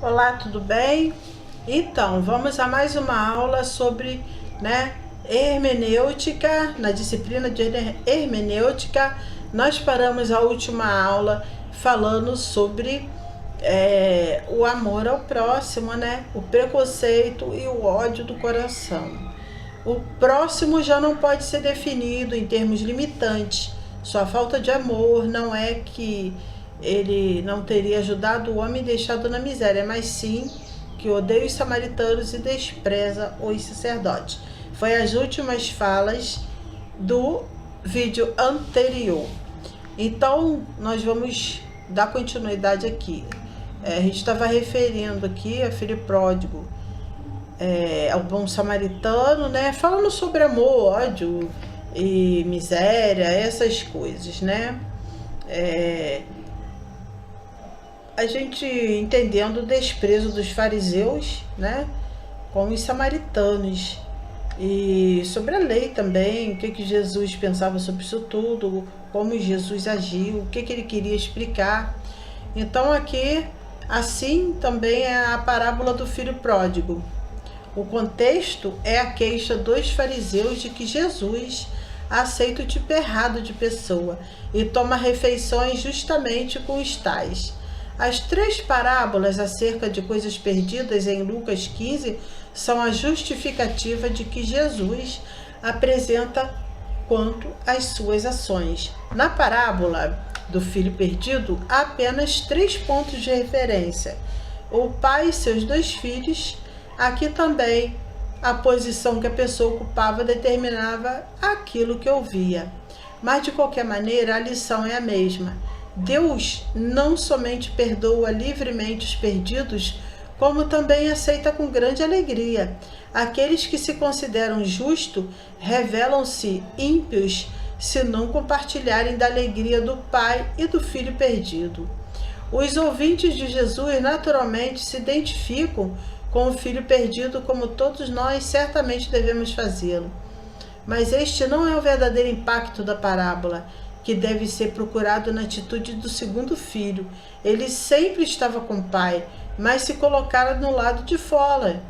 Olá, tudo bem? Então, vamos a mais uma aula sobre, hermenêutica. Na disciplina de hermenêutica, nós paramos a última aula falando sobre o amor ao próximo, o preconceito e o ódio do coração. O próximo já não pode ser definido em termos limitantes. Sua falta de amor não é que ele não teria ajudado o homem deixado na miséria, mas sim que odeia os samaritanos e despreza os sacerdotes. Foi as últimas falas do vídeo anterior. Então, nós vamos dar continuidade aqui. A gente estava referindo aqui a filho pródigo, ao bom samaritano, falando sobre amor, ódio e miséria, essas coisas, a gente entendendo o desprezo dos fariseus, com os samaritanos, e sobre a lei também, o que Jesus pensava sobre isso tudo, como Jesus agiu, o que ele queria explicar. Então aqui, assim também é a parábola do filho pródigo. O contexto é a queixa dos fariseus de que Jesus aceita o tipo errado de pessoa e toma refeições justamente com os tais. As 3 parábolas acerca de coisas perdidas em Lucas 15 são a justificativa de que Jesus apresenta quanto às suas ações. Na parábola do filho perdido, há apenas 3 pontos de referência: o pai e seus 2 filhos. Aqui também a posição que a pessoa ocupava determinava aquilo que ouvia. Mas de qualquer maneira, a lição é a mesma. Deus não somente perdoa livremente os perdidos, como também aceita com grande alegria. Aqueles que se consideram justos revelam-se ímpios se não compartilharem da alegria do pai e do filho perdido. Os ouvintes de Jesus naturalmente se identificam com o filho perdido, como todos nós certamente devemos fazê-lo. Mas este não é o verdadeiro impacto da parábola, que deve ser procurado na atitude do segundo filho. Ele sempre estava com o pai, mas se colocara no lado de fora.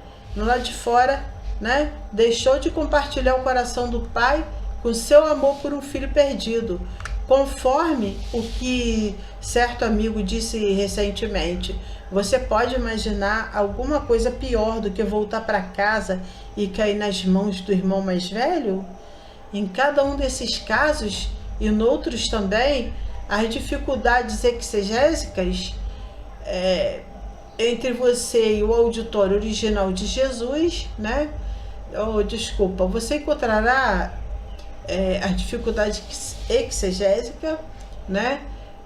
Deixou de compartilhar o coração do pai com seu amor por um filho perdido. Conforme o que certo amigo disse recentemente, você pode imaginar alguma coisa pior do que voltar para casa e cair nas mãos do irmão mais velho? Em cada um desses casos, e noutros também, as dificuldades exegésicas entre você e o auditório original de Jesus, você encontrará as dificuldades exegésicas,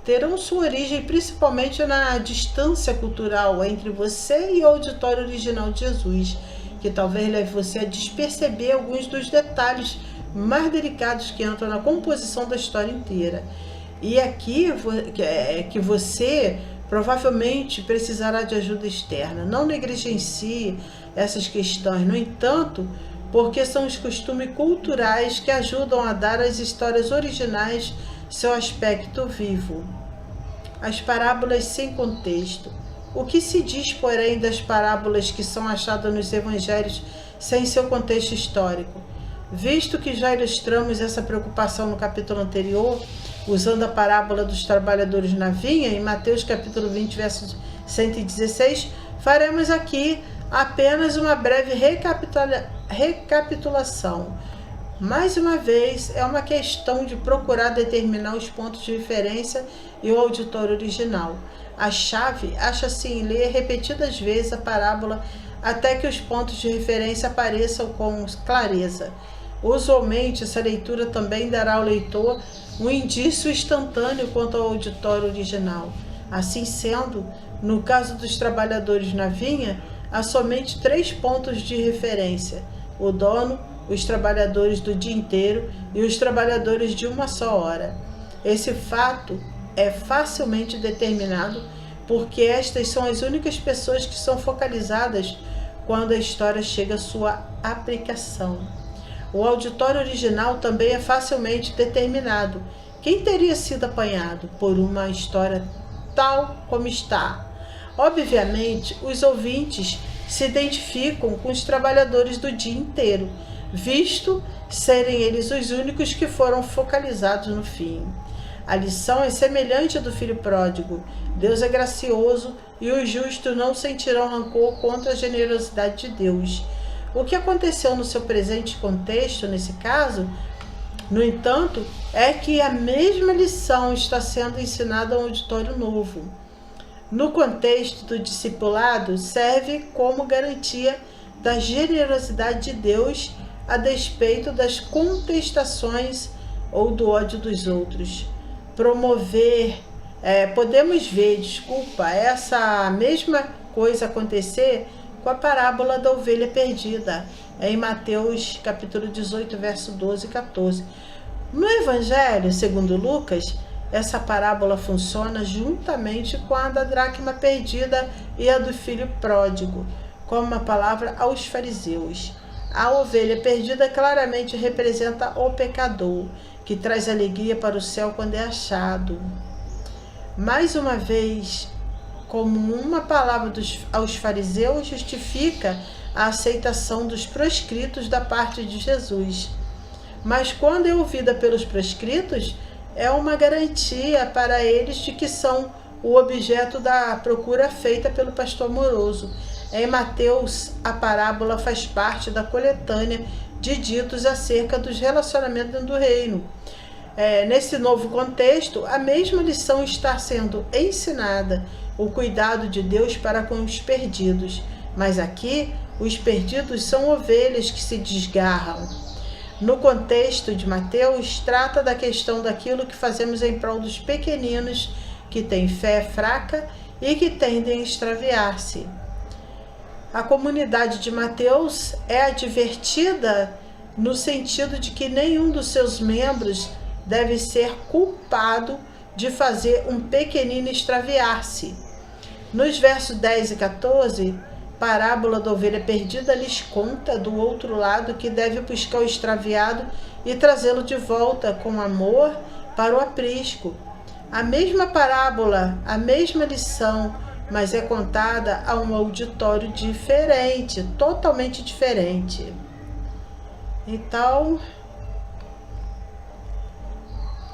terão sua origem principalmente na distância cultural entre você e o auditório original de Jesus, que talvez leve você a desperceber alguns dos detalhes mais delicados que entram na composição da história inteira. E aqui que você provavelmente precisará de ajuda externa. Não negligencie essas questões, no entanto, porque são os costumes culturais que ajudam a dar às histórias originais seu aspecto vivo. As parábolas sem contexto. O que se diz, porém, das parábolas que são achadas nos evangelhos sem seu contexto histórico? Visto que já ilustramos essa preocupação no capítulo anterior, usando a parábola dos trabalhadores na vinha, em Mateus capítulo 20, verso 116, faremos aqui apenas uma breve recapitulação. Mais uma vez, é uma questão de procurar determinar os pontos de referência e o auditório original. A chave acha-se em ler repetidas vezes a parábola até que os pontos de referência apareçam com clareza. Usualmente, essa leitura também dará ao leitor um indício instantâneo quanto ao auditório original. Assim sendo, no caso dos trabalhadores na vinha, há somente 3 pontos de referência: o dono, os trabalhadores do dia inteiro e os trabalhadores de uma só hora. Esse fato é facilmente determinado porque estas são as únicas pessoas que são focalizadas quando a história chega à sua aplicação. O auditório original também é facilmente determinado. Quem teria sido apanhado por uma história tal como está? Obviamente, os ouvintes se identificam com os trabalhadores do dia inteiro, visto serem eles os únicos que foram focalizados no fim. A lição é semelhante à do filho pródigo. Deus é gracioso e os justos não sentirão rancor contra a generosidade de Deus. O que aconteceu no seu presente contexto, nesse caso, no entanto, é que a mesma lição está sendo ensinada a um auditório novo. No contexto do discipulado, serve como garantia da generosidade de Deus a despeito das contestações ou do ódio dos outros. Podemos ver, essa mesma coisa acontecer com a parábola da ovelha perdida, em Mateus capítulo 18, verso 12 e 14. No Evangelho, segundo Lucas, essa parábola funciona juntamente com a da dracma perdida e a do filho pródigo, como uma palavra aos fariseus. A ovelha perdida claramente representa o pecador, que traz alegria para o céu quando é achado. Mais uma vez, como uma palavra aos fariseus, justifica a aceitação dos proscritos da parte de Jesus. Mas quando é ouvida pelos proscritos, é uma garantia para eles de que são o objeto da procura feita pelo pastor amoroso. Em Mateus, a parábola faz parte da coletânea de ditos acerca dos relacionamentos dentro do reino. Nesse novo contexto, a mesma lição está sendo ensinada, o cuidado de Deus para com os perdidos. Mas aqui, os perdidos são ovelhas que se desgarram. No contexto de Mateus, trata da questão daquilo que fazemos em prol dos pequeninos que têm fé fraca e que tendem a extraviar-se. A comunidade de Mateus é advertida no sentido de que nenhum dos seus membros deve ser culpado de fazer um pequenino extraviar-se. Nos versos 10 e 14, parábola da ovelha perdida lhes conta do outro lado que deve buscar o extraviado e trazê-lo de volta com amor para o aprisco. A mesma parábola, a mesma lição, mas é contada a um auditório diferente, totalmente diferente. Então,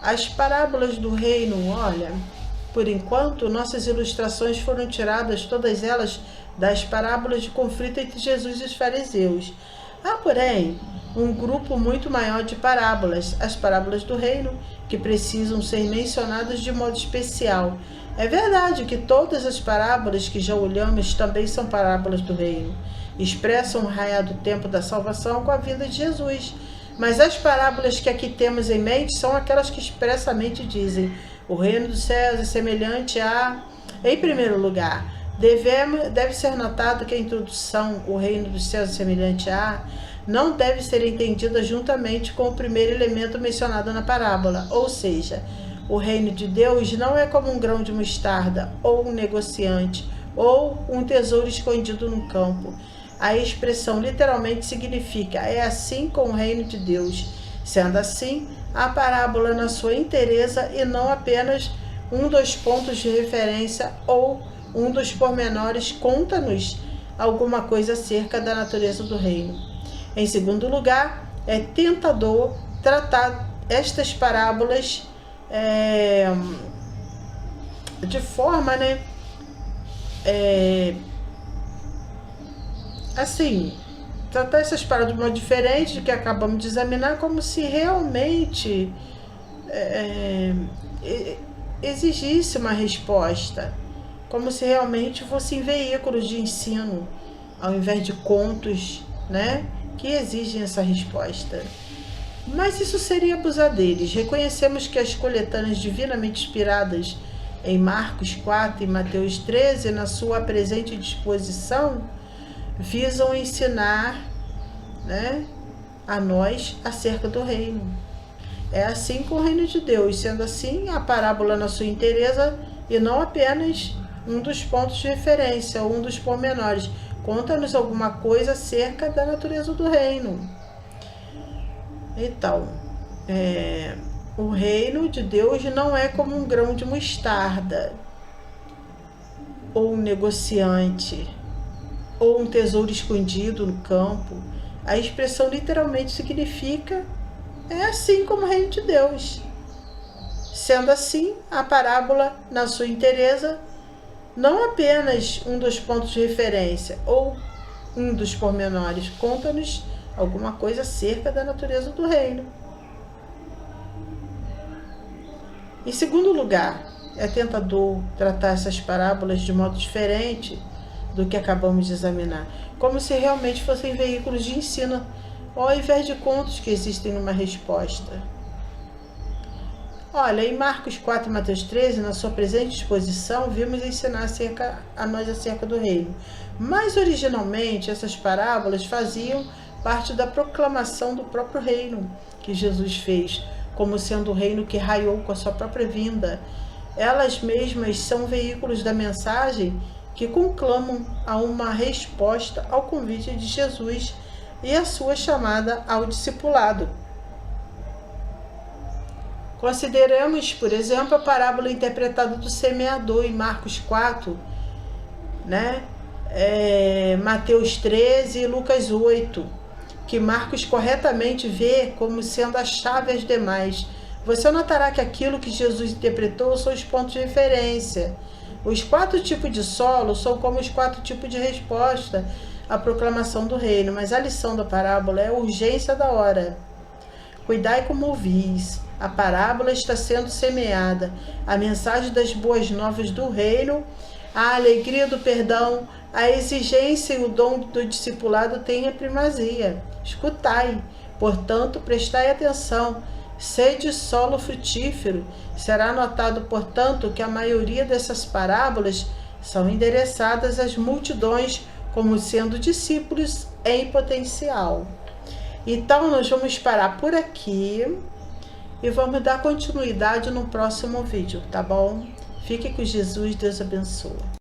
as parábolas do reino, olha, por enquanto, nossas ilustrações foram tiradas, todas elas, das parábolas de conflito entre Jesus e os fariseus. Há, porém, um grupo muito maior de parábolas, as parábolas do reino, que precisam ser mencionadas de modo especial. É verdade que todas as parábolas que já olhamos também são parábolas do reino. Expressam o raiar do tempo da salvação com a vinda de Jesus. Mas as parábolas que aqui temos em mente são aquelas que expressamente dizem: o reino dos céus é semelhante a... Em primeiro lugar, deve ser notado que a introdução, o reino dos céus é semelhante a, não deve ser entendida juntamente com o primeiro elemento mencionado na parábola, ou seja, o reino de Deus não é como um grão de mostarda, ou um negociante, ou um tesouro escondido no campo. A expressão literalmente significa: é assim com o reino de Deus. Sendo assim, a parábola na sua inteireza e não apenas um dos pontos de referência ou um dos pormenores conta-nos alguma coisa acerca da natureza do reino. Em segundo lugar, é tentador tratar estas parábolas de forma, assim, tratar essas parábolas de modo diferente do que acabamos de examinar, como se realmente exigisse uma resposta, como se realmente fossem veículos de ensino, ao invés de contos, que exigem essa resposta. Mas isso seria abusar deles. Reconhecemos que as coletâneas divinamente inspiradas em Marcos 4 e Mateus 13, na sua presente disposição, visam ensinar a nós acerca do reino. É assim com o reino de Deus. Sendo assim, a parábola na sua inteireza e não apenas um dos pontos de referência ou um dos pormenores, conta-nos alguma coisa acerca da natureza do reino. Então, o reino de Deus não é como um grão de mostarda. ou um negociante, ou um tesouro escondido no campo. A expressão literalmente significa é assim como o reino de Deus. Sendo assim, a parábola, na sua inteireza, não apenas um dos pontos de referência ou um dos pormenores, conta-nos alguma coisa acerca da natureza do reino. Em segundo lugar, é tentador tratar essas parábolas de modo diferente do que acabamos de examinar, como se realmente fossem veículos de ensino, ao invés de contos que existem numa resposta. Olha, em Marcos 4 e Mateus 13, na sua presente exposição, vimos ensinar a nós acerca do reino. Mas, originalmente, essas parábolas faziam parte da proclamação do próprio reino que Jesus fez, como sendo o reino que raiou com a sua própria vinda. Elas mesmas são veículos da mensagem que conclamam a uma resposta ao convite de Jesus e a sua chamada ao discipulado. Consideramos, por exemplo, a parábola interpretada do semeador em Marcos 4, Mateus 13 e Lucas 8, que Marcos corretamente vê como sendo a chave às demais. Você notará que aquilo que Jesus interpretou são os pontos de referência. Os 4 tipos de solo são como os 4 tipos de resposta à proclamação do reino, mas a lição da parábola é a urgência da hora. Cuidai como ouvis. A parábola está sendo semeada. A mensagem das boas novas do reino, a alegria do perdão, a exigência e o dom do discipulado têm a primazia. Escutai, portanto, prestai atenção. Sede solo frutífero. Será notado, portanto, que a maioria dessas parábolas são endereçadas às multidões como sendo discípulos em potencial. Então, nós vamos parar por aqui e vamos dar continuidade no próximo vídeo, tá bom? Fique com Jesus, Deus abençoe.